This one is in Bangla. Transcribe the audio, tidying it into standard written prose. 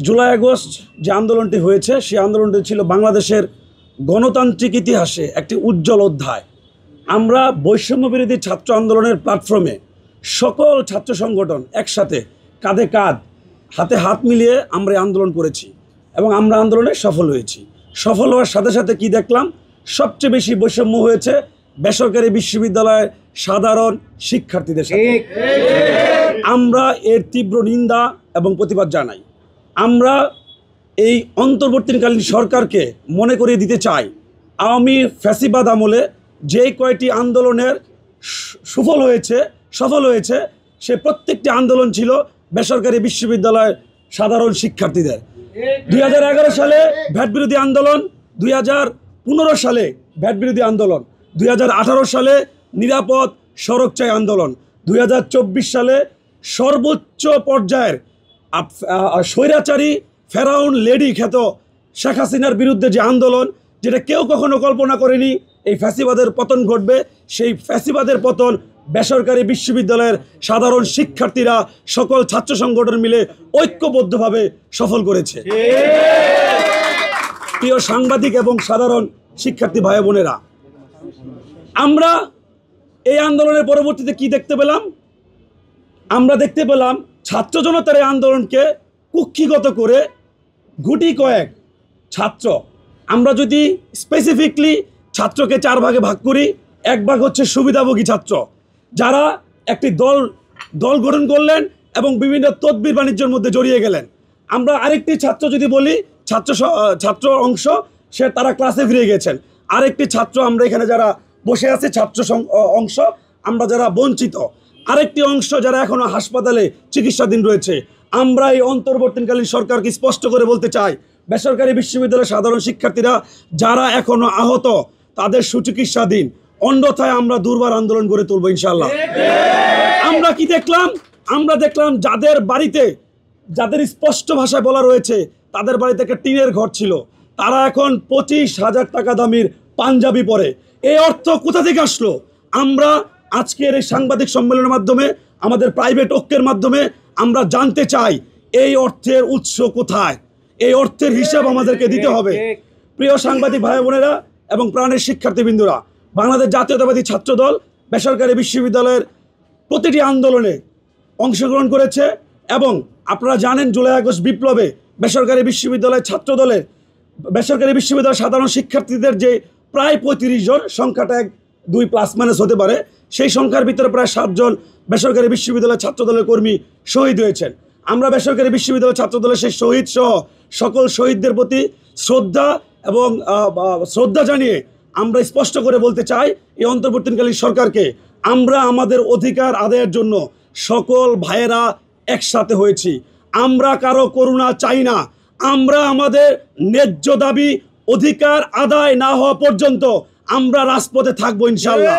জুলাই আগস্ট যে আন্দোলনটি হয়েছে সেই আন্দোলনটি ছিল বাংলাদেশের গণতান্ত্রিক ইতিহাসে একটি উজ্জ্বল অধ্যায়। আমরা বৈষম্য বিরোধী ছাত্র আন্দোলনের প্ল্যাটফর্মে সকল ছাত্র সংগঠন একসাথে কাঁধে কাঁধ হাতে হাত মিলিয়ে আমরা আন্দোলন করেছি এবং আমরা আন্দোলনে সফল হয়েছি। সফল হওয়ার সাথে সাথে কি দেখলাম, সবচেয়ে বেশি বৈষম্য হয়েছে বেসরকারি বিশ্ববিদ্যালয়ের সাধারণ শিক্ষার্থীদের সাথে। আমরা এর তীব্র নিন্দা এবং প্রতিবাদ জানাই। আমরা এই অন্তর্বর্তীকালীন সরকারকে মনে করিয়ে দিতে চাই, আওয়ামী ফ্যাসিবাদ আমলে যে কয়টি আন্দোলনের সফল হয়েছে সে প্রত্যেকটি আন্দোলন ছিল বেসরকারি বিশ্ববিদ্যালয়ের সাধারণ শিক্ষার্থীদের। 2011 সালে ভ্যাট বিরোধী আন্দোলন, 2015 সালে ভ্যাট বিরোধী আন্দোলন, 2018 সালে নিরাপদ সড়ক চাই আন্দোলন, 2024 সালে সর্বোচ্চ পর্যায়ের স্বৈরাচারী ফেরাউন লেডি খ্যাত শেখ হাসিনার বিরুদ্ধে যে আন্দোলন, যেটা কেউ কখনো কল্পনা করেনি এই ফ্যাসিবাদের পতন ঘটবে, সেই ফ্যাসিবাদের পতন বেসরকারি বিশ্ববিদ্যালয়ের সাধারণ শিক্ষার্থীরা সকল ছাত্র সংগঠন মিলে ঐক্যবদ্ধভাবে সফল করেছে। প্রিয় সাংবাদিক এবং সাধারণ শিক্ষার্থী ভাই বোনেরা, আমরা এই আন্দোলনের পরবর্তীতে কি দেখতে পেলাম? আমরা দেখতে পেলাম ছাত্র জনতার এই আন্দোলনকে কুক্ষিগত করে গুটি কয়েক ছাত্র, আমরা যদি স্পেসিফিকলি ছাত্রকে 4 ভাগে ভাগ করি, এক ভাগ হচ্ছে সুবিধাভোগী ছাত্র, যারা একটি দল গঠন করলেন এবং বিভিন্ন তদবির বাণিজ্যের মধ্যে জড়িয়ে গেলেন। আমরা আরেকটি ছাত্র যদি বলি, ছাত্র অংশ তারা ক্লাসে ফিরে গেছেন। আরেকটি ছাত্র, আমরা এখানে যারা বসে আছি ছাত্র অংশ, আমরা যারা বঞ্চিত। আরেকটি অংশ যারা এখনো হাসপাতালে চিকিৎসাধীন রয়েছে। আমরা এই অন্তর্বর্তীকালীন সরকারকে স্পষ্ট করে বলতে চাই, বেসরকারি বিশ্ববিদ্যালয়ের সাধারণ শিক্ষার্থীরা যারা এখনো আহত তাদের সুচিকিৎসা দিন, অন্যথায় আমরা দুর্বার আন্দোলন গড়ে তুলব ইনশাল্লাহ। আমরা কি দেখলাম? আমরা দেখলাম যাদের স্পষ্ট ভাষায় বলা রয়েছে তাদের বাড়িতে একটা টিনের ঘর ছিল, তারা এখন 25,000 টাকা দামির পাঞ্জাবি পরে। এই অর্থ কোথা থেকে আসলো? আমরা আজকের এই সাংবাদিক সম্মেলনের মাধ্যমে, আমাদের প্রাইভেট ঐক্যের মাধ্যমে আমরা জানতে চাই এই অর্থের উৎস কোথায়। এই অর্থের হিসাব আমাদেরকে দিতে হবে। প্রিয় সাংবাদিক ভাই বোনেরা এবং প্রাণের শিক্ষার্থীবৃন্দরা, বাংলাদেশ জাতীয়তাবাদী ছাত্রদল বেসরকারি বিশ্ববিদ্যালয়ের প্রতিটি আন্দোলনে অংশগ্রহণ করেছে এবং আপনারা জানেন জুলাই আগস্ট বিপ্লবে বেসরকারি বিশ্ববিদ্যালয়ের ছাত্রদলের বেসরকারি বিশ্ববিদ্যালয়ের সাধারণ শিক্ষার্থীদের যে প্রায় 35 জন, সংখ্যাটা 1-2 প্লাস মাইনাস হতে পারে, সেই সংখ্যার ভিতরে প্রায় 7 জন বেসরকারি বিশ্ববিদ্যালয়ের ছাত্রদলের কর্মী শহীদ হয়েছেন। আমরা বেসরকারি বিশ্ববিদ্যালয়ের ছাত্রদলের সেই শহীদ সহ সকল শহীদদের প্রতি শ্রদ্ধা জানিয়ে আমরা স্পষ্ট করে বলতে চাই এই অন্তর্বর্তীকালীন সরকারকে, আমরা আমাদের অধিকার আদায়ের জন্য সকল ভাইয়েরা একসাথে হয়েছি। আমরা কারো করুণা চাই না। আমরা আমাদের ন্যায্য দাবি অধিকার আদায় না হওয়া পর্যন্ত আমরা রাজপথে থাকবো ইনশাল্লাহ।